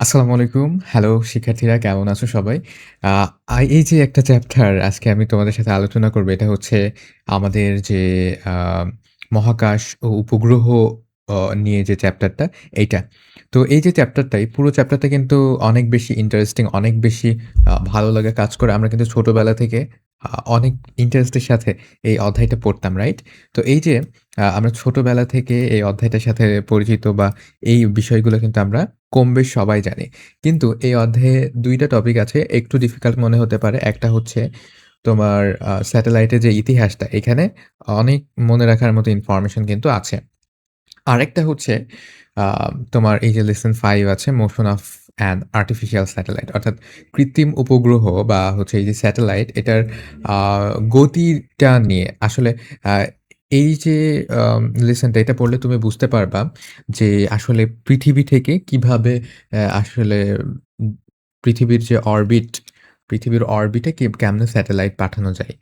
আসসালামু আলাইকুম। হ্যালো শিক্ষার্থীরা কেমন আছো সবাই? আ এই যে একটা চ্যাপ্টার আজকে আমি তোমাদের সাথে আলোচনা করব এটা হচ্ছে আমাদের যে আ মহাকাশ ও উপগ্রহ অ নিয়ে যে চ্যাপ্টারটা এইটা। তো এই যে চ্যাপ্টারটাই পুরো চ্যাপ্টারটা কিন্তু অনেক বেশি ইন্টারেস্টিং, অনেক বেশি ভালো লাগা কাজ করে। আমরা কিন্তু ছোটবেলা থেকে অনেক ইন্টারেস্টের সাথে এই অধ্যায়টা পড়তাম, রাইট? তো এই যে আমরা ছোটবেলা থেকে এই অধ্যায়টার সাথে পরিচিত বা এই বিষয়গুলো কিন্তু আমরা কমবেশ সবাই জানি। কিন্তু এই অধ্যায়ে ২ টা টপিক আছে একটু ডিফিকাল্ট মনে হতে পারে। একটা হচ্ছে তোমার স্যাটেলাইটের যে ইতিহাসটা এখানে অনেক মনে রাখার মতো ইনফরমেশন কিন্তু আছে। আরেকটা হচ্ছে আ তোমার এই যে লেসন 5 আছে motion of an artificial satellite অর্থাৎ কৃত্রিম উপগ্রহ বা হচ্ছে এই যে স্যাটেলাইট এটার আ গতিটা নিয়ে আসলে আ এই যে লেসনটা এটা পড়লে তুমি বুঝতে পারবা যে আসলে পৃথিবী থেকে কিভাবে আসলে উম পৃথিবীর যে পৃথিবীর অরবিটে কেমনে স্যাটেলাইট পাঠানো যায়।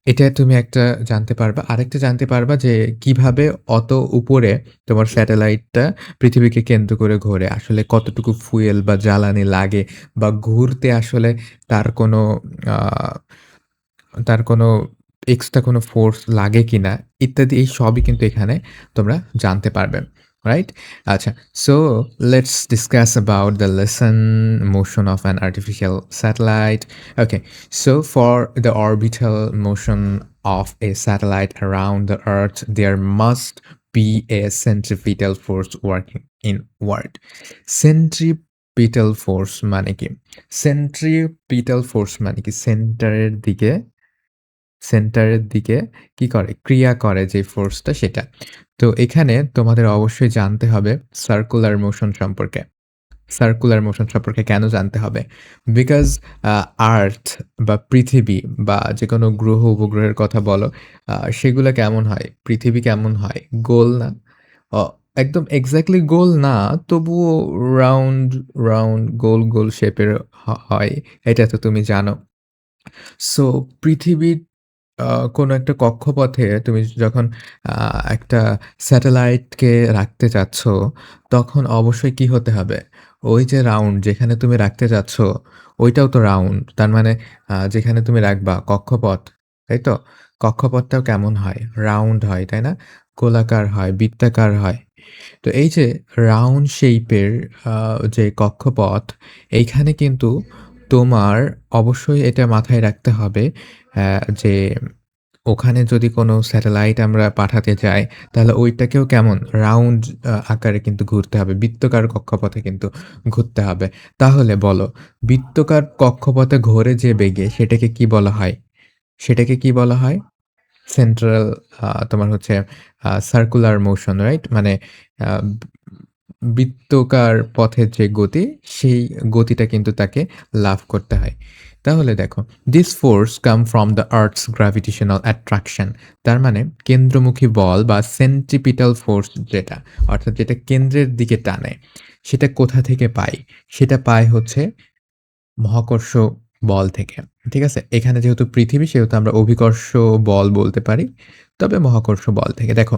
এটা তুমি একটা জানতে পারবা। আরেকটা জানতে পারবা যে কিভাবে অত উপরে তোমার স্যাটেলাইটটা পৃথিবীকে কেন্দ্র করে ঘোরে। আসলে কতটুকু ফুয়েল বা জ্বালানি লাগে বা ঘুরতে আসলে তার কোনো আ তার কোনো এক্সট্রা কোনো ফোর্স লাগে কিনা ইত্যাদি এই সবই কিন্তু এখানে তোমরা জানতে পারবে। রাইট? আচ্ছা, so let's discuss about the lesson motion of an artificial satellite. Okay, so for the orbital motion of a satellite around the Earth, there must be a centripetal force working inward. Centripetal force মানে কি? Centripetal force মানে কি? সেন্টারের দিকে কি করে? ক্রিয়া করে যে ফোর্সটা সেটা। তো এখানে তোমাদের অবশ্যই জানতে হবে সার্কুলার মোশন সম্পর্কে। সার্কুলার মোশন সম্পর্কে কেন জানতে হবে? বিকজ আ আর্থ বা পৃথিবী বা যেকোনো গ্রহ উপগ্রহের কথা বলো, সেগুলা কেমন হয়? পৃথিবী কেমন হয়? গোল না? অ একদম এক্সাক্টলি গোল না, তবুও রাউন্ড, গোল শেপের হয়। এটা তো তুমি জানো। সো পৃথিবীর আ কোনো একটা কক্ষপথে তুমি যখন আ একটা স্যাটেলাইটকে রাখতে চাচ্ছ, তখন অবশ্যই কি হতে হবে? ওই যে রাউন্ড যেখানে তুমি রাখতে চাচ্ছ, ওইটাও তো রাউন্ড। তার মানে যেখানে তুমি রাখবা কক্ষপথ, তাই তো? কক্ষপথটাও কেমন হয়? রাউন্ড হয়, তাই না? গোলাকার হয়, বৃত্তাকার হয়। তো এই যে রাউন্ড শেইপের আ যে কক্ষপথ, এইখানে কিন্তু তোমার অবশ্যই এটা মাথায় রাখতে হবে যে ওখানে যদি কোনো স্যাটেলাইট আমরা পাঠাতে যাই, তাহলে ওইটাকেও কেমন রাউন্ড আকারে কিন্তু ঘুরতে হবে। বৃত্তকার কক্ষপথে কিন্তু ঘুরতে হবে। তাহলে বলো, বৃত্তকার কক্ষপথে ঘোরে যে বেগে সেটাকে কি বলা হয়? সেটাকে কি বলা হয়? সেন্ট্রাল তোমার হচ্ছে সার্কুলার মোশন, রাইট? মানে আ বৃত্তকার পথের যে গতি, সেই গতিটা কিন্তু তাকে লাভ করতে হয়। তাহলে দেখো, "This force come from the Earth's gravitational attraction" তার মানে কেন্দ্রমুখী বল বা centripetal force যেটা, অর্থাৎ যেটা কেন্দ্রের দিকে টানে, সেটা কোথা থেকে পাই? সেটা পাই হচ্ছে মহাকর্ষ বল থেকে। ঠিক আছে? এখানে যেহেতু পৃথিবী সেহেতু আমরা অভিকর্ষ বল বলতে পারি। তবে মহাকর্ষ বল থেকে। দেখো,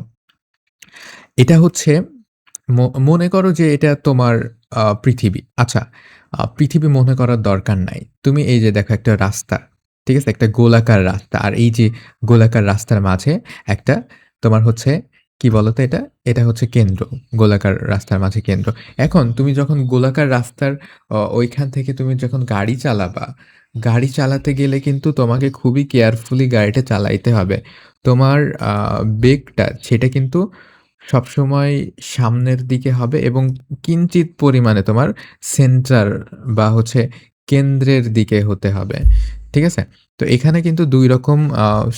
এটা হচ্ছে মনে করো যে এটা তোমার পৃথিবী। আচ্ছা, পৃথিবী মনে করার দরকার নাই। তুমি এই যে দেখো একটা রাস্তা, ঠিক আছে? একটা গোলাকার রাস্তা। আর এই যে গোলাকার রাস্তার মাঝে একটা তোমার হচ্ছে কি বলতো এটা? এটা হচ্ছে কেন্দ্র। গোলাকার রাস্তার মাঝে কেন্দ্র। এখন তুমি যখন গোলাকার রাস্তার ওইখান থেকে তুমি যখন গাড়ি চালাবা, গাড়ি চালাতে গেলে কিন্তু তোমাকে খুবই কেয়ারফুলি গাড়িটা চালাইতে হবে। তোমার আ বেগটা সেটা কিন্তু সবসময় সামনের দিকে হবে এবং কিঞ্চিৎ পরিমাণে তোমার সেন্টার বা হচ্ছে কেন্দ্রের দিকে হতে হবে। ঠিক আছে? তো এখানে কিন্তু ২ রকম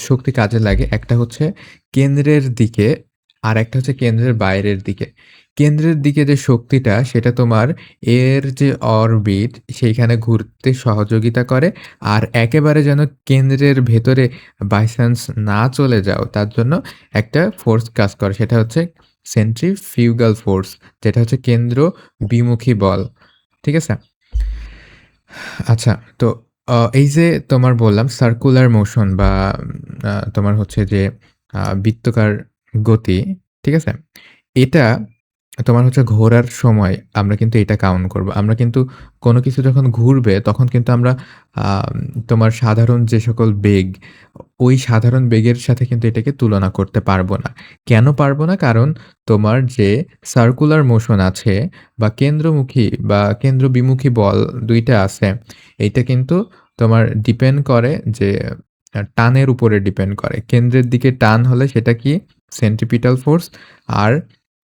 শক্তি কাজে লাগে। একটা হচ্ছে কেন্দ্রের দিকে, আরেকটা হচ্ছে কেন্দ্রের বাইরের দিকে। কেন্দ্রের দিকে যে শক্তিটা সেটা তোমার এর যে অরবিট সেইখানে ঘুরতে সহযোগিতা করে। আর একেবারে যেন কেন্দ্রের ভেতরে বাই চান্স না চলে যাও তার জন্য একটা ফোর্স কাজ করে। সেটা হচ্ছে সেন্ট্রিফিউগাল ফোর্স, যেটা হচ্ছে কেন্দ্র বিমুখী বল। ঠিক আছে? আচ্ছা, তো এই যে তোমার বললাম সার্কুলার মোশন বা তোমার হচ্ছে যে বৃত্তকার গতি, ঠিক আছে? এটা তোমার হচ্ছে ঘোরার সময় আমরা কিন্তু এটা কাউন্ট করব। আমরা কিন্তু কোনো কিছু যখন ঘুরবে তখন কিন্তু আমরা আম তোমার সাধারণ যে সকল বেগ, ওই সাধারণ বেগের সাথে কিন্তু এটাকে তুলনা করতে পারব না। কেন পারব না? কারণ তোমার যে সার্কুলার মোশন আছে বা কেন্দ্রমুখী বা কেন্দ্রবিমুখী বল ২ টা আছে। এইটা কিন্তু তোমার ডিপেন্ড করে যে টানের উপরে ডিপেন্ড করে। কেন্দ্রের দিকে টান হলে সেটা কি? Centripetal force. আর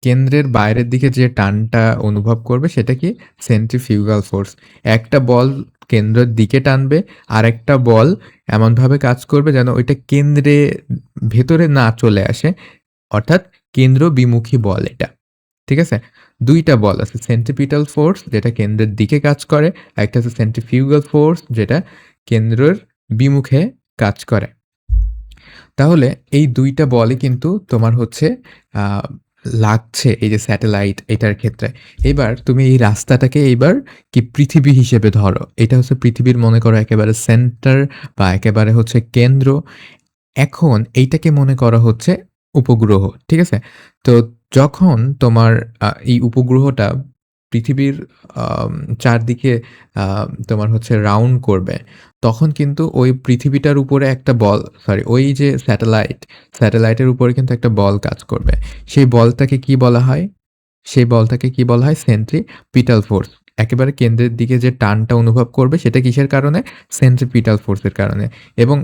কেন্দ্রের বাইরের দিকে যে টানটা অনুভব করবে সেটা কি? Centrifugal force. একটা বল কেন্দ্রের দিকে টানবে, আরেকটা বল এমনভাবে কাজ করবে যেন ওইটা কেন্দ্রে ভেতরে না চলে আসে। অর্থাৎ কেন্দ্র বিমুখী বল এটা। ঠিক আছে? ২ টা বল আছে। সেন্ট্রিপিটাল ফোর্স যেটা কেন্দ্রের দিকে কাজ করে, আরেকটা হচ্ছে সেন্ট্রিফিউগাল ফোর্স যেটা কেন্দ্রের বিমুখে কাজ করে। তাহলে এই ২ টা বলই কিন্তু তোমার হচ্ছে আ লাগছে এই যে স্যাটেলাইট এটার ক্ষেত্রে। এবার তুমি এই রাস্তাটাকে এইবার কি পৃথিবী হিসেবে ধরো। এটা হচ্ছে পৃথিবীর মনে করো একেবারে সেন্টার বা একেবারে হচ্ছে কেন্দ্র। এখন এইটাকে মনে করা হচ্ছে উপগ্রহ। ঠিক আছে? তো যখন তোমার এই উপগ্রহটা পৃথিবীর আম চারদিকে আ তোমার হচ্ছে রাউন্ড করবে, তখন কিন্তু ওই পৃথিবীটার উপরে একটা বল সরি ওই যে স্যাটেলাইটের উপরে কিন্তু একটা বল কাজ করবে। সেই বলটাকে কি বলা হয়? সেই বলটাকে কি বলা হয়? Centripetal force. একেবারে কেন্দ্রের দিকে যে টানটা অনুভব করবে সেটা কিসের কারণে? সেন্ট্রিপিটাল ফোর্সের কারণে। এবং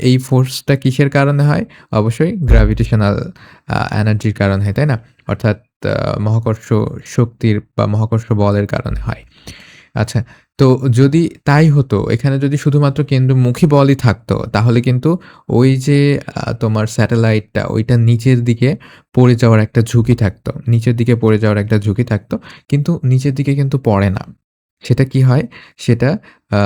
এই ফোর্সটা কিসের কারণে হয়? অবশ্যই গ্র্যাভিটেশনাল এনার্জির কারণে হয়, তাই না? অর্থাৎ আ মহাকর্ষ শক্তির বা মহাকর্ষ বলের কারণে হয়। আচ্ছা, তো যদি তাই হতো, এখানে যদি শুধুমাত্র কেন্দ্রমুখী বলই থাকতো, তাহলে কিন্তু ওই যে তোমার স্যাটেলাইটটা ওইটা নিচের দিকে পড়ে যাওয়ার একটা ঝুঁকি থাকতো। নিচের দিকে পড়ে যাওয়ার একটা ঝুঁকি থাকতো। কিন্তু নিচের দিকে কিন্তু পড়ে না। সেটা কি হয়? সেটা আ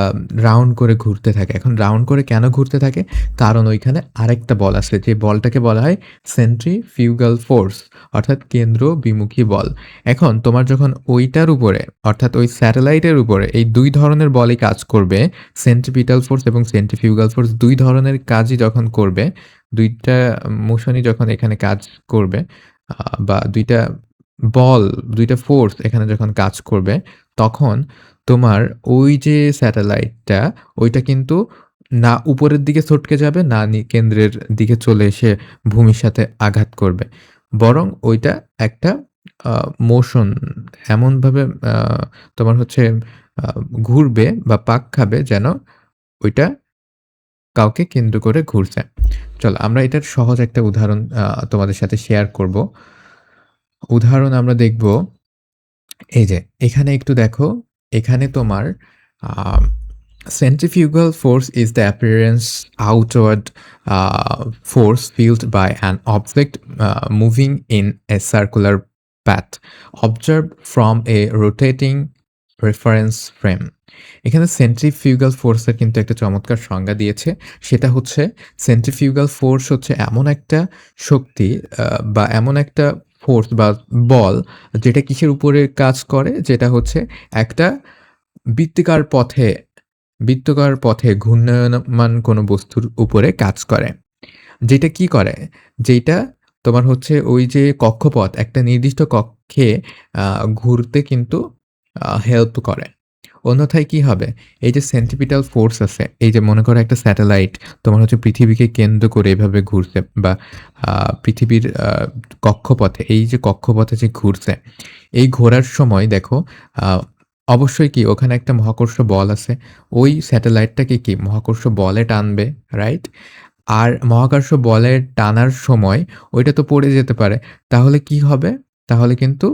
রাউন্ড করে ঘুরতে থাকে। এখন রাউন্ড করে কেন ঘুরতে থাকে? কারণ ওইখানে আরেকটা বল আছে। যে বলটাকে বলা হয় সেন্ট্রিফিউগাল ফোর্স অর্থাৎ কেন্দ্র বিমুখী বল। এখন তোমার যখন ওইটার উপরে অর্থাৎ ওই স্যাটেলাইটের উপরে এই ২ ধরনের বলই কাজ করবে, সেন্ট্রিপিটাল ফোর্স এবং সেন্ট্রিফিউগাল ফোর্স ২ ধরনের কাজই যখন করবে, ২ টা মোশনই যখন এখানে কাজ করবে আ বা ২ টা বল, ২ টা ফোর্স এখানে যখন কাজ করবে, তখন তোমার ওই যে স্যাটেলাইটটা ওইটা কিন্তু না উপরের দিকে ছটকে যাবে, না কেন্দ্রের দিকে চলে এসে ভূমির সাথে আঘাত করবে। বরং ওইটা একটা আ মোশন এমনভাবে আ তোমার হচ্ছে আ ঘুরবে বা পাক খাবে যেন ওইটা কাউকে কেন্দ্র করে ঘুরছে। চলো আমরা এটার সহজ একটা উদাহরণ তোমাদের সাথে শেয়ার করব। উদাহরণ আমরা দেখব এই যে এখানে একটু দেখো, এখানে তোমার আ centrifugal force is the appearance outward force felt by an object moving in a circular path observed from a rotating reference frame. এখানে সেন্ট্রিফিউগাল ফোর্সের কিন্তু একটা চমৎকার সংজ্ঞা দিয়েছে। সেটা হচ্ছে সেন্ট্রিফিউগাল ফোর্স হচ্ছে এমন একটা শক্তি বা এমন একটা ফোর্স বা বল যেটা কিসের উপরে কাজ করে? যেটা হচ্ছে একটা বৃত্তিকার পথে বৃত্তকার পথে ঘূর্ণায়মান কোনো বস্তুর উপরে কাজ করে। যেটা কি করে? যেইটা তোমার হচ্ছে ওই যে কক্ষপথ, একটা নির্দিষ্ট কক্ষে আ ঘুরতে কিন্তু হেল্প করে। অন্যথায় কি হবে? এই যে সেন্ট্রিপিটাল ফোর্স আছে, এই যে মনে করো একটা স্যাটেলাইট তোমার হচ্ছে পৃথিবীকে কেন্দ্র করে এভাবে ঘুরছে বা আ পৃথিবীর কক্ষপথে এই যে কক্ষপথে যে ঘুরছে, এই ঘোরার সময় দেখো আ অবশ্যই কি ওখানে একটা মহাকর্ষ বল আছে। ওই স্যাটেলাইটটাকে কি মহাকর্ষ বলে টানবে, রাইট? আর মহাকর্ষ বলের টানার সময় ওইটা তো পড়ে যেতে পারে। তাহলে কি হবে? তাহলে কিন্তু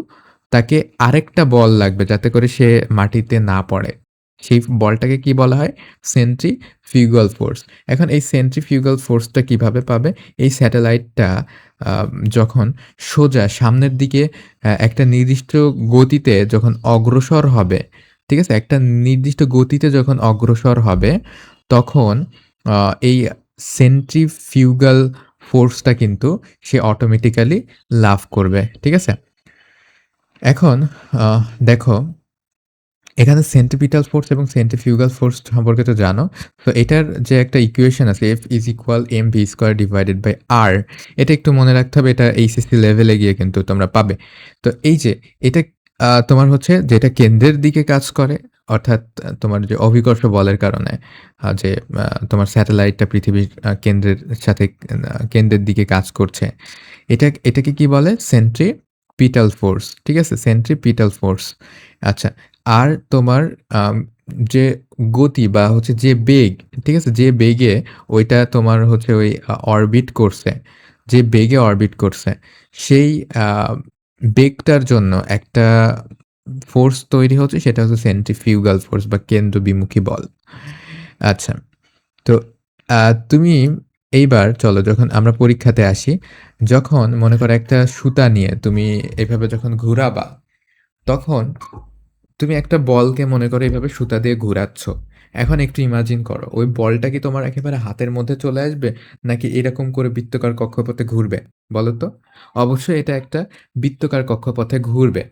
তাকে আরেকটা বল লাগবে যাতে করে সে মাটিতে না পড়ে। সেই বলটাকে কি বলা হয়? Centrifugal force. এখন এই সেন্ট্রিফিউগাল ফোর্সটা কিভাবে পাবে? এই স্যাটেলাইটটা আ যখন সোজা সামনের দিকে একটা নির্দিষ্ট গতিতে যখন অগ্রসর হবে, ঠিক আছে? একটা নির্দিষ্ট গতিতে যখন অগ্রসর হবে, তখন আ এই সেন্ট্রিফিউগাল ফোর্সটা কিন্তু সে অটোমেটিক্যালি লাভ করবে। ঠিক আছে? এখন দেখো এখানে সেন্ট্রিপিটাল ফোর্স এবং সেন্ট্রিফিউগাল ফোর্স সম্পর্কে তো জানো। তো এটার যে একটা ইকুয়েশন আছে F is equal mv square divided by r, এটা একটু মনে রাখতে হবে। এটা এইচএসসি লেভেলে গিয়ে কিন্তু তোমরা পাবে। তো এই যে এটা তোমার হচ্ছে যেটা কেন্দ্রের দিকে কাজ করে, অর্থাৎ তোমার যে অভিকর্ষ বলের কারণে যে তোমার স্যাটেলাইটটা পৃথিবীর কেন্দ্রের সাথে কেন্দ্রের দিকে কাজ করছে। এটাকে কি বলে? Centripetal force. ঠিক আছে? Centripetal force. আচ্ছা। আর তোমার আম যে গতি বা হচ্ছে যে বেগ, ঠিক আছে? যে বেগে ওইটা তোমার হচ্ছে ওই অরবিট করছে, যে বেগে অরবিট করছে, সেই আ বেগটার জন্য একটা ফোর্স তৈরি হচ্ছে, সেটা হচ্ছে সেন্ট্রিফিউগাল ফোর্স বা কেন্দ্রবিমুখী বল। আচ্ছা। তো আ তুমি এইবার চলো, যখন আমরা পরীক্ষাতে আসি, যখন মনে করো একটা সুতা নিয়ে তুমি এভাবে যখন ঘুরাবা, তখন তুমি একটা বলকে মনে করো এভাবে সুতা দিয়ে ঘুরাচ্ছ। এখন একটু ইমাজিন করো, ওই বলটা কি তোমার একেবারে হাতের মধ্যে চলে আসবে? নাকি এরকম করে বৃত্তাকার কক্ষপথে ঘুরবে? বলো তো? অবশ্যই এটা একটা বৃত্তাকার কক্ষপথে ঘুরবে।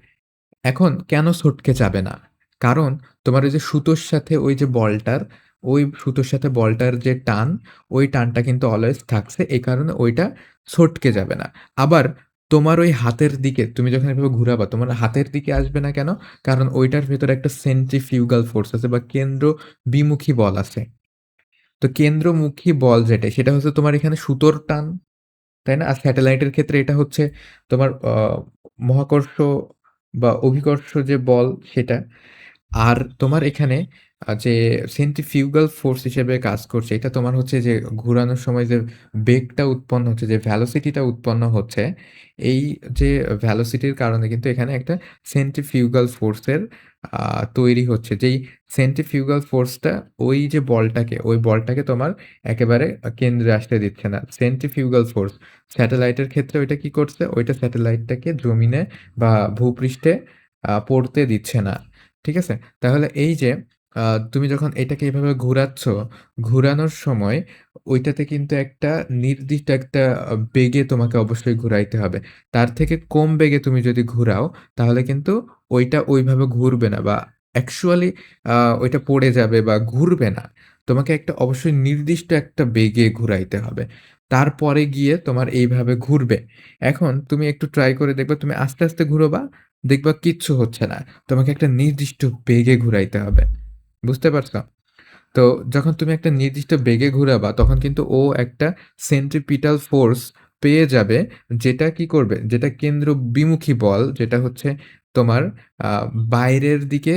এখন কেন ছটকে যাবে না? কারণ তোমার ওই যে সুতোর সাথে ওই যে বলটার, ওই সুতোর সাথে বলটার যে টান, ওই টানটা কিন্তু অলওয়েজ থাকছে। এই কারণে ওইটা ছটকে যাবে না। আবার তোমার ওই হাতের দিকে তুমি যখন এভাবে ঘুরাবা, তোমার হাতের দিকে আসবে না কেন? কারণ ওইটার ভেতরে একটা সেন্ট্রিফিউগাল ফোর্স আছে বা কেন্দ্র বিমুখী বল আছে। তো কেন্দ্রমুখী বল যেটা, সেটা হচ্ছে তোমার এখানে সুতোর টান, তাই না? আর স্যাটেলাইটের ক্ষেত্রে এটা হচ্ছে তোমার মহাকর্ষ বা অভিকর্ষ যে বল, সেটা। আর তোমার এখানে যে সেন্ট্রিফিউগাল ফোর্স হিসেবে কাজ করছে, এটা তোমার হচ্ছে যে ঘুরানোর সময় যে বেগটা উৎপন্ন হচ্ছে, যে ভেলোসিটিটা উৎপন্ন হচ্ছে, এই যে ভেলোসিটির কারণে কিন্তু এখানে একটা সেন্ট্রিফিউগাল ফোর্সের তৈরি হচ্ছে। যেই সেন্ট্রিফিউগাল ফোর্সটা ওই বলটাকে তোমার একেবারে কেন্দ্রে আসতে দিচ্ছে না। সেন্ট্রিফিউগাল ফোর্স স্যাটেলাইটের ক্ষেত্রে ওইটা কি করছে? ওইটা স্যাটেলাইটটাকে জমিনে বা ভূপৃষ্ঠে পড়তে দিচ্ছে না। ঠিক আছে? তাহলে এই যে আ তুমি যখন এটাকে এভাবে ঘুরাচ্ছ, ঘুরানোর সময় ওইটাতে কিন্তু একটা নির্দিষ্ট একটা বেগে তোমাকে অবশ্যই ঘুরাইতে হবে। তার থেকে কম বেগে তুমি যদি ঘুরাও, তাহলে কিন্তু ওইটা ওইভাবে ঘুরবে না বা অ্যাকচুয়ালি ওইটা পড়ে যাবে বা ঘুরবে না। তোমাকে একটা অবশ্যই নির্দিষ্ট একটা বেগে ঘুরাইতে হবে। তারপরে গিয়ে তোমার এইভাবে ঘুরবে। এখন তুমি একটু ট্রাই করে দেখবা, তুমি আস্তে, আস্তে ঘুরোবা, দেখবা কিচ্ছু হচ্ছে না। তোমাকে একটা নির্দিষ্ট বেগে ঘুরাইতে হবে। বুঝতে পারছো? তো যখন তুমি একটা নির্দিষ্ট বেগে ঘুরাবা, তখন কিন্তু ও একটা সেন্ট্রিপিটাল ফোর্স পেয়ে যাবে, যেটা কি করবে? যেটা কেন্দ্র বিমুখী বল, যেটা হচ্ছে তোমার আ বাইরের দিকে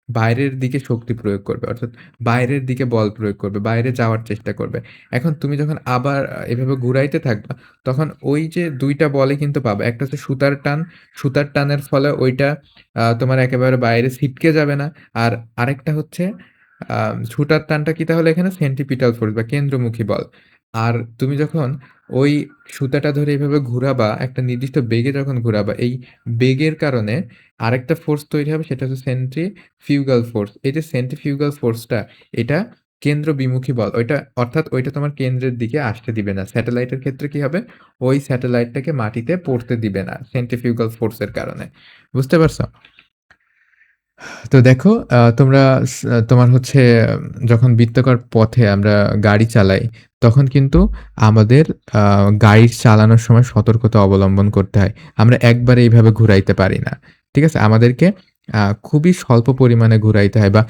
বাইরের দিকে শক্তি প্রয়োগ করবে। অর্থাৎ বাইরের দিকে বল প্রয়োগ করবে, বাইরে যাওয়ার চেষ্টা করবে। এখন তুমি যখন আবার এভাবে ঘুরাইতে থাকবা, তখন ওই যে ২ টা বলই কিন্তু পাবা। একটা হচ্ছে সুতার টান, সুতার টানের ফলে ওইটা তোমার একেবারে বাইরে ছিটকে যাবে না। আর আরেকটা হচ্ছে আ সুতার টানটা কি তাহলে এখানে? সেন্ট্রিপিটাল ফোর্স বা কেন্দ্রমুখী বল। আর তুমি যখন ওই সুতাটা ধরে এভাবে ঘুরাবা, একটা নির্দিষ্ট বেগে যখন ঘুরাবা, এই বেগের কারণে আরেকটা ফোর্স তৈরি হবে, সেটা হচ্ছে সেন্ট্রিফিউগাল ফোর্স। এই যে সেন্ট্রিফিউগাল ফোর্সটা, এটা কেন্দ্র বিমুখী বল। অর্থাৎ ওইটা তোমার কেন্দ্রের দিকে আসতে দিবে না। স্যাটেলাইটের ক্ষেত্রে কি হবে? ওই স্যাটেলাইটটাকে মাটিতে পড়তে দিবে না সেন্ট্রিফিউগাল ফোর্সের কারণে। বুঝতে পারছো? তো দেখো, তোমরা তোমার হচ্ছে যখন বৃত্তাকার পথে আমরা গাড়ি চালাই, তখন কিন্তু আমাদের আ গাড়ি চালানোর সময় সতর্কতা অবলম্বন করতে হয়। আমরা একবারে এইভাবে ঘুরাইতে পারি না। ঠিক আছে? আমাদেরকে খুবই স্বল্প পরিমাণে ঘুরাইতে হয় বা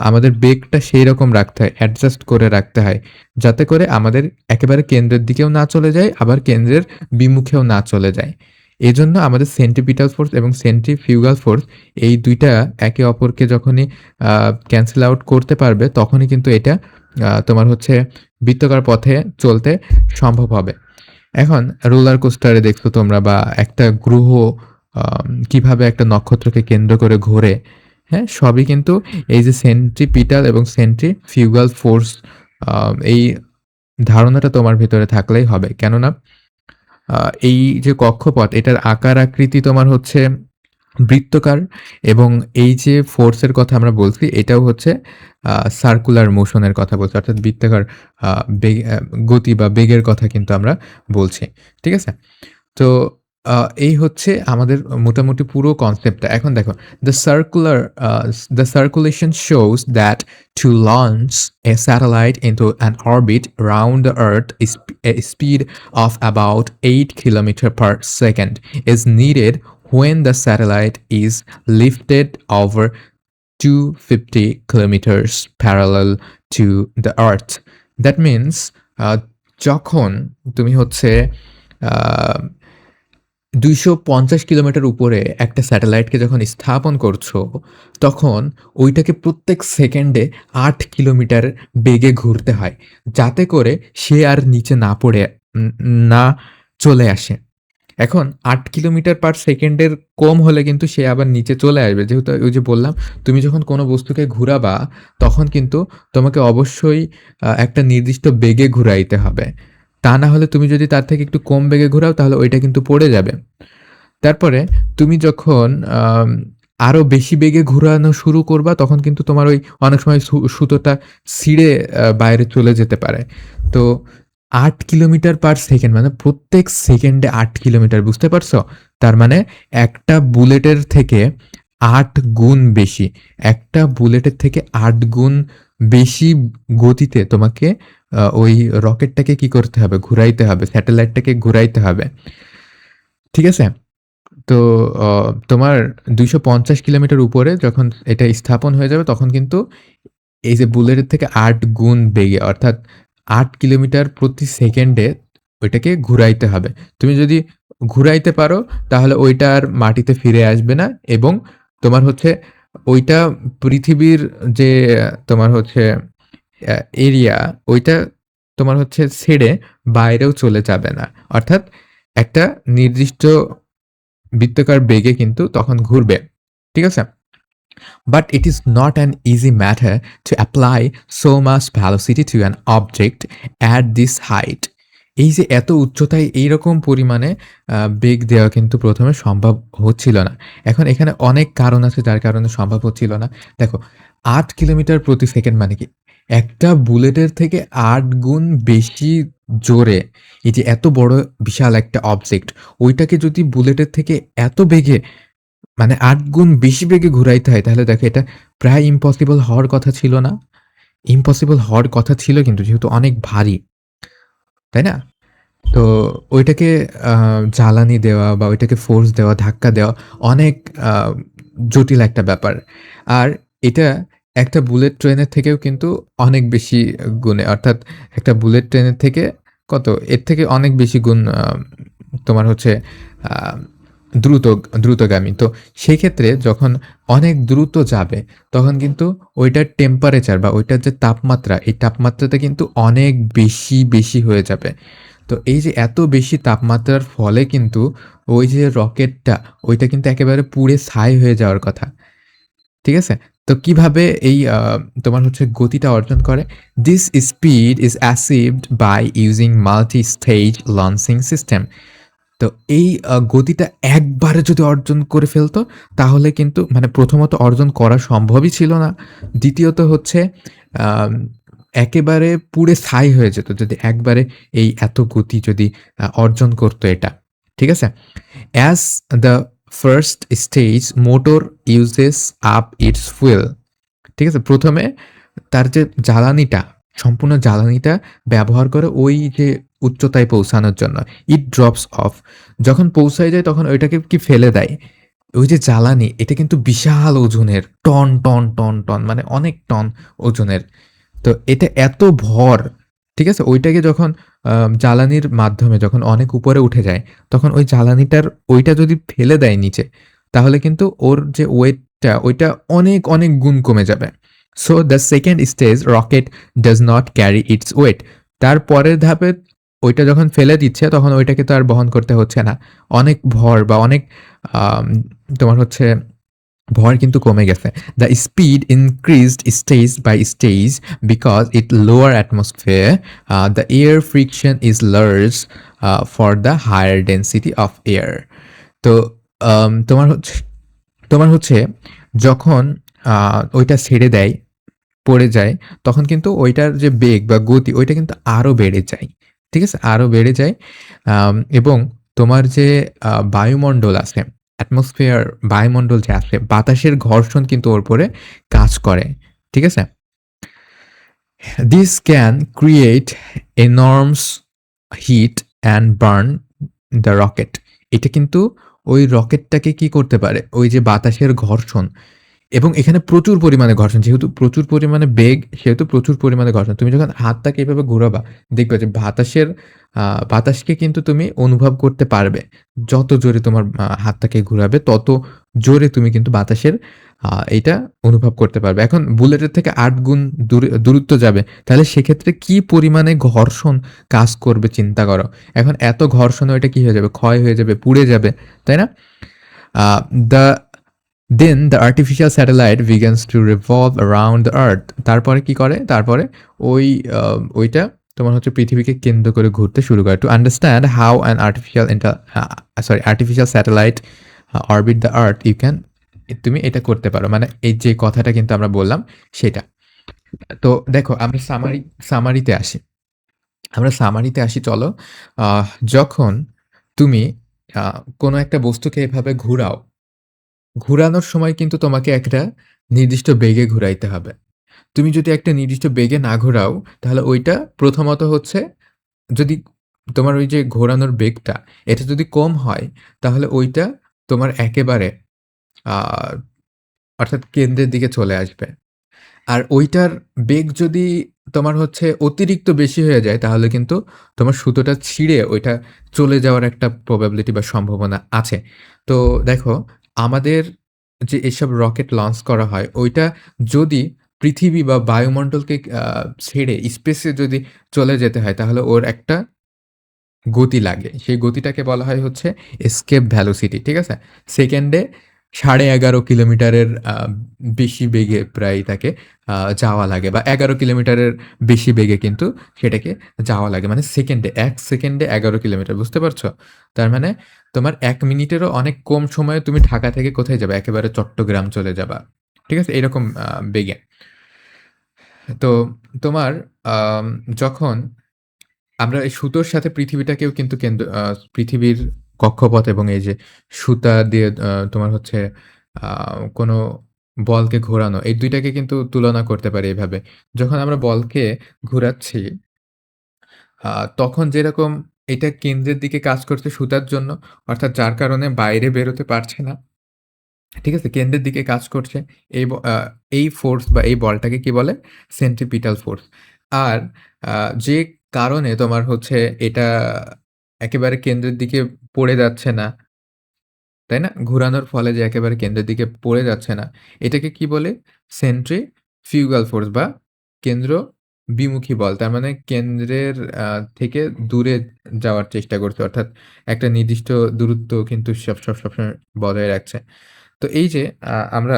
আমাদের বেগটা সেইরকম রাখতে হয়, অ্যাডজাস্ট করে রাখতে হয়। যাতে করে আমাদের একেবারে কেন্দ্রের দিকেও না চলে যায়, আবার কেন্দ্রের বিমুখেও না চলে যায়। এজন্য আমাদের সেন্ট্রিপিটাল ফোর্স এবং সেন্ট্রিফিউগাল ফোর্স, এই ২ টা একে অপরকে যখনই ক্যানসেল আউট করতে পারবে, তখনই কিন্তু এটা তোমার হচ্ছে বৃত্তাকার পথে চলতে সম্ভব হবে। এখন রোলার কোস্টারে দেখছো তোমরা, বা একটা গ্রহ কিভাবে একটা নক্ষত্রকে কেন্দ্র করে ঘোরে, হ্যাঁ? সবই কিন্তু এই যে সেন্ট্রিপিটাল এবং সেন্ট্রিফিউগাল ফোর্স, এই ধারণাটা তোমার ভেতরে থাকলেই হবে। কেননা আ এই যে কক্ষপথ, এটার আকার আকৃতি তোমার হচ্ছে বৃত্তকার, এবং এই যে ফোর্সের কথা আমরা বলছি, এটাও হচ্ছে সার্কুলার মোশন এর কথা বলছি। অর্থাৎ বৃত্তাকার গতি বা বেগের কথা কিন্তু আমরা বলছি। ঠিক আছে? তো এই হচ্ছে আমাদের মোটামুটি পুরো কনসেপ্টটা। এখন দেখো the circulation shows that to launch a satellite into an orbit around the Earth a speed of about 8 kilometer per second is needed when the satellite is lifted over 250 kilometers parallel to the Earth. That means যখন তুমি হচ্ছে আ ২৫০ kilometre উপরে একটা স্যাটেলাইটকে যখন স্থাপন করছো, তখন ওইটাকে প্রত্যেক সেকেন্ডে ৮ কিলোমিটার বেগে ঘুরতে হয়। যাতে করে সে আর নিচে না পড়ে উম না চলে আসে। এখন ৮ কিলোমিটার পার সেকেন্ডের কম হলে কিন্তু সে আবার নিচে চলে আসবে। যেহেতু ওই যে বললাম, তুমি যখন কোনো বস্তুকে ঘুরাবা, তখন কিন্তু তোমাকে অবশ্যই একটা নির্দিষ্ট বেগে ঘুরাইতে হবে। তা না হলে তুমি যদি তার থেকে একটু কম বেগে ঘুরাও, তাহলে ওইটা কিন্তু পড়ে যাবে। তারপরে তুমি যখন আম আরো বেশি বেগে ঘুরানো শুরু করবা, তখন কিন্তু তোমার ওই অনেক সময় সুতোটা ছিঁড়ে বাইরে চলে যেতে পারে। তো ৮ কিলোমিটার পার সেকেন্ড মানে প্রত্যেক সেকেন্ডে ৮ কিলোমিটার, বুঝতে পারছো? তার মানে একটা বুলেটের থেকে ৮ গুণ বেশি। একটা বুলেটের থেকে ৮ গুণ বেশি গতিতে তোমাকে ওই রকেটটাকে কি করতে হবে? ঘুরাইতে হবে। স্যাটেলাইটটাকে ঘুরাইতে হবে। ঠিক আছে? তো অ তোমার ২৫০ কিলোমিটার উপরে যখন এটা স্থাপন হয়ে যাবে, তখন কিন্তু এই যে বুলেটের থেকে ৮ গুণ বেগে, অর্থাৎ ৮ কিলোমিটার প্রতি সেকেন্ডে ওইটাকে ঘুরাইতে হবে। তুমি যদি ঘুরাইতে পারো, তাহলে ওইটা আর মাটিতে ফিরে আসবে না, এবং তোমার হচ্ছে ওইটা পৃথিবীর যে তোমার হচ্ছে অ্যা এরিয়া, ওইটা তোমার হচ্ছে ছেড়ে বাইরেও চলে যাবে না। অর্থাৎ একটা নির্দিষ্ট বৃত্তাকার বেগে কিন্তু তখন ঘুরবে। ঠিক আছে? But it is not an easy matter to apply so much velocity to an object at this height. এই যে এত উচ্চতায় এইরকম পরিমাণে বেগ দেওয়া কিন্তু ১ম এ সম্ভব হচ্ছিল না। এখন এখানে অনেক কারণ আছে যার কারণে সম্ভব হচ্ছিল না। দেখো, ৮ কিলোমিটার প্রতি সেকেন্ড মানে কি? একটা বুলেটের থেকে ৮ গুণ বেশি জোরে, এই যে এত বড় বিশাল একটা অবজেক্ট, ওইটাকে যদি বুলেটের থেকে এত বেগে মানে ৮ গুণ বেশি বেগে ঘুরাইতে হয়, তাহলে দেখো এটা প্রায় ইম্পসিবল হওয়ার কথা ছিল না? ইম্পসিবল হওয়ার কথা ছিল কিন্তু, যেহেতু অনেক ভারী, তাই না? তো ওইটাকে আ জ্বালানি দেওয়া বা ওইটাকে ফোর্স দেওয়া, ধাক্কা দেওয়া অনেক আ জটিল একটা ব্যাপার। আর এটা একটা বুলেট ট্রেনের থেকেও কিন্তু অনেক বেশি গুণে, অর্থাৎ একটা বুলেট ট্রেনের থেকে কত? এর থেকে অনেক বেশি গুণ তোমার হচ্ছে আ দ্রুত দ্রুতগামী। তো সেক্ষেত্রে যখন অনেক দ্রুত যাবে, তখন কিন্তু ওইটার টেম্পারেচার বা ওইটার যে তাপমাত্রা, এই তাপমাত্রাটা কিন্তু অনেক বেশি হয়ে যাবে। তো এই যে এত বেশি তাপমাত্রার ফলে কিন্তু ওই যে রকেটটা, ওইটা কিন্তু একেবারে পুড়ে ছাই হয়ে যাওয়ার কথা। ঠিক আছে? তো কিভাবে এই তোমার হচ্ছে গতিটা অর্জন করে? This speed is achieved by using multi-stage launching system. তো এই গতিটা একবারে যদি অর্জন করে ফেলতো, তাহলে কিন্তু মানে প্রথমত অর্জন করা সম্ভবই ছিল না। দ্বিতীয়ত হচ্ছে আম একেবারে পুড়ে ছাই হয়ে যেত যদি একবারে এই এত গতি যদি অর্জন করতো এটা। ঠিক আছে? As the first stage motor uses up its fuel. ঠিক আছে? ১ম এ তার যে জ্বালানিটা, সম্পূর্ণ জ্বালানিটা ব্যবহার করে ওই যে উচ্চতায় পৌঁছানোর জন্য। ইট ড্রপস অফ। যখন পৌঁছায় যায়, তখন ওইটাকে কি ফেলে দেয়। ওই যে জ্বালানি, এটা কিন্তু বিশাল ওজনের। টন মানে অনেক টন ওজনের। তো এটা এত ভর, ঠিক আছে? ওইটাকে যখন জ্বালানির মাধ্যমে যখন অনেক উপরে উঠে যায়, তখন ওই জ্বালানিটার ওইটা যদি ফেলে দেয় নিচে, তাহলে কিন্তু ওর যে ওয়েটটা, ওইটা অনেক গুণ কমে যাবে। So the 2nd stage rocket does not carry its weight. তার পরের ধাপে ওইটা যখন ফেলে দিচ্ছে, তখন ওইটাকে তো আর বহন করতে হচ্ছে না। অনেক ভর বা অনেক আম তোমার হচ্ছে ভর কিন্তু কমে গেছে। The speed increased stage by stage because it lower atmosphere, the air friction is large for the higher density of air. তো তোমার হচ্ছে যখন ওইটা ছেড়ে দেয়, পড়ে যায়, তখন কিন্তু ওইটার যে বেগ বা গতি, ওইটা কিন্তু আরো বেড়ে যায়। ঠিক আছে? আরো বেড়ে যায় এবং তোমার যে বায়ুমণ্ডল আছে, অ্যাটমসফিয়ার বায়ুমণ্ডল যে আছে, বাতাসের ঘর্ষণ কিন্তু ওর উপরে কাজ করে। ঠিক আছে? This can create enormous heat and burn the rocket. এটা কিন্তু ওই রকেটটাকে কি করতে পারে? ওই যে বাতাসের ঘর্ষণ এবং এখানে প্রচুর পরিমাণে ঘর্ষণ। যেহেতু প্রচুর পরিমাণে বেগ, সেহেতু প্রচুর পরিমাণে ঘর্ষণ। তুমি যখন হাতটাকে এভাবে ঘুরাবা, দেখবা যে বাতাসকে কিন্তু তুমি অনুভব করতে পারবে। যত জোরে তোমার হাতটাকে ঘুরাবে, তত জোরে তুমি কিন্তু বাতাসের এইটা অনুভব করতে পারবে। এখন বুলেটের থেকে ৮ গুণ দূরত্ব যাবে। তাহলে সেক্ষেত্রে কি পরিমাণে ঘর্ষণ কাজ করবে চিন্তা করো। এখন এত ঘর্ষণে ওইটা কি হয়ে যাবে? ক্ষয় হয়ে যাবে, পুড়ে যাবে। তাই না? আ the Then the artificial satellite begins to revolve around the earth. তারপরে কি করে? তারপরে ওই ওইটা তোমার হচ্ছে পৃথিবীকে কেন্দ্র করে ঘুরতে শুরু করে। To understand how an artificial satellite orbit the earth, তুমি এটা করতে পারো। মানে এই যে কথাটা কিন্তু আমরা বললাম সেটা। তো দেখো আমরা সামারিতে আসি। চলো। আহ যখন তুমি আ কোনো একটা বস্তুকে এভাবে ঘুরাও, ঘুরানোর সময় কিন্তু তোমাকে একটা নির্দিষ্ট বেগে ঘুরাইতে হবে। তুমি যদি একটা নির্দিষ্ট বেগে না ঘোরাও, তাহলে ওইটা প্রথমত হচ্ছে যদি তোমার ওই যে ঘোরানোর বেগটা, এটা যদি কম হয়, তাহলে ওইটা তোমার একেবারে আ অর্থাৎ কেন্দ্রের দিকে চলে আসবে। আর ওইটার বেগ যদি তোমার হচ্ছে অতিরিক্ত বেশি হয়ে যায়, তাহলে কিন্তু তোমার সুতোটা ছিঁড়ে ওইটা চলে যাওয়ার একটা প্রবাবিলিটি বা সম্ভাবনা আছে। তো দেখো, আমাদের যে এসব রকেট লঞ্চ করা হয়, ওইটা যদি পৃথিবী বা বায়ুমণ্ডলকে ছেড়ে স্পেসে যদি চলে যেতে হয়, তাহলে ওর একটা গতি লাগে। সেই গতিটাকে বলা হয় হচ্ছে এস্কেপ ভেলোসিটি। ঠিক আছে? সেকেন্ডে 11.5 কিলোমিটারের বেশি বেগে প্রায় তাকে যাওয়া লাগে বা 11 কিলোমিটারের বেশি বেগে কিন্তু সেটাকে যাওয়া লাগে। মানে সেকেন্ডে ১ সেকেন্ডে ১১ কিলোমিটার। বুঝতে পারছো? তার মানে তোমার ১ মিনিটেরও অনেক কম সময়ে তুমি ঢাকা থেকে কোথায় যাবা? একেবারে চট্টগ্রাম চলে যাবা। ঠিক আছে? এরকম বেগে। তো তোমার আম যখন আমরা এই সুতোর সাথে পৃথিবীটাকেও কিন্তু পৃথিবীর কক্ষপথ এবং এই যে সুতা দিয়ে তোমার হচ্ছে আ কোনো বলকে ঘোরানো, এই ২ টাকে কিন্তু তুলনা করতে পারি এভাবে। যখন আমরা বলকে ঘুরাচ্ছি, আ তখন যেরকম এটা কেন্দ্রের দিকে কাজ করছে সুতার জন্য, অর্থাৎ যার কারণে বাইরে বেরোতে পারছে না। ঠিক আছে? কেন্দ্রের দিকে কাজ করছে। এই ফোর্স বা এই বলটাকে কি বলে? Centripetal force. আর আ যে কারণে তোমার হচ্ছে এটা একেবারে কেন্দ্রের দিকে পড়ে যাচ্ছে না, তাই না? ঘুরানোর ফলে যে একেবারে কেন্দ্রের দিকে পড়ে যাচ্ছে না, এটাকে কি বলে? সেন্ট্রিফিউগাল ফোর্স বা কেন্দ্র বিমুখী বল। তার মানে কেন্দ্রের থেকে দূরে যাওয়ার চেষ্টা করছে। অর্থাৎ একটা নির্দিষ্ট দূরত্ব কিন্তু সবসময় বজায় রাখছে। তো এই যে আমরা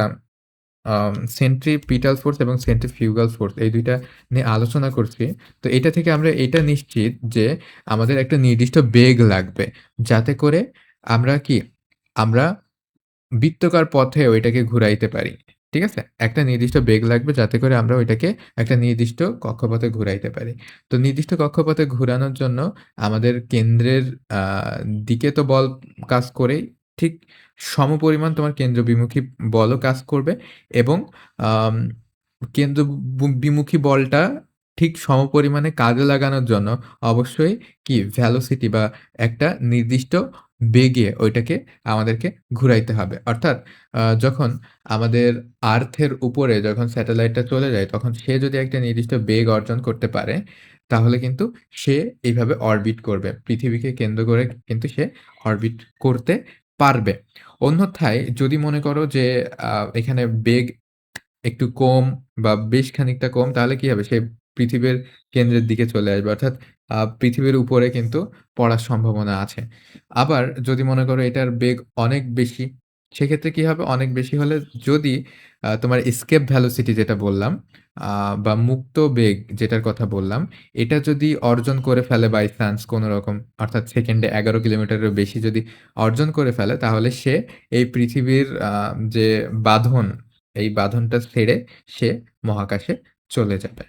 সেন্ট্রিপিটাল ফোর্স এবং সেন্ট্রিফিউগাল ফোর্স এই ২ টা নিয়ে আলোচনা করছি। তো এটা থেকে আমরা এটা নিশ্চিত যে আমাদের একটা নির্দিষ্ট বেগ লাগবে। যাতে করে আমরা কি? আমরা বৃত্তকার পথে ওইটাকে ঘুরাইতে পারি। ঠিক আছে? একটা নির্দিষ্ট বেগ লাগবে যাতে করে আমরা ওইটাকে একটা নির্দিষ্ট কক্ষপথে ঘুরাইতে পারি। তো নির্দিষ্ট কক্ষপথে ঘুরানোর জন্য আমাদের কেন্দ্রের আ দিকে তো বল কাজ করেই, ঠিক সমপরিমাণ তোমার কেন্দ্র বিমুখী বলও কাজ করবে এবং আম কেন্দ্র বিমুখী বলটা ঠিক সমপরিমাণে কাজে লাগানোর জন্য অবশ্যই কি ভেলোসিটি বা একটা নির্দিষ্ট বেগে ওইটাকে আমাদেরকে ঘুরাইতে হবে। অর্থাৎ যখন আমাদের আর্থের উপরে যখন স্যাটেলাইটটা চলে যায়, তখন সে যদি একটা নির্দিষ্ট বেগ অর্জন করতে পারে, তাহলে কিন্তু সে এইভাবে অরবিট করবে। পৃথিবীকে কেন্দ্র করে কিন্তু সে অরবিট করতে পারবে। অন্যথায় যদি মনে করো যে আ এখানে বেগ একটু কম বা বেশ খানিকটা কম, তাহলে কি হবে? সে পৃথিবীর কেন্দ্রের দিকে চলে আসবে। অর্থাৎ পৃথিবীর উপরে কিন্তু পড়ার সম্ভাবনা আছে। আবার যদি মনে করো এটার বেগ অনেক বেশি, সেক্ষেত্রে কি হবে? অনেক বেশি হলে যদি তোমার escape velocity যেটা বললাম, আ বা মুক্ত বেগ যেটার কথা বললাম, এটা যদি অর্জন করে ফেলে বাই চান্স কোনরকম, অর্থাৎ সেকেন্ডে ১১ কিলোমিটারেরও বেশি যদি অর্জন করে ফেলে, তাহলে সে এই পৃথিবীর যে বাঁধন, এই বাঁধনটা ছেড়ে সে মহাকাশে চলে যাবে।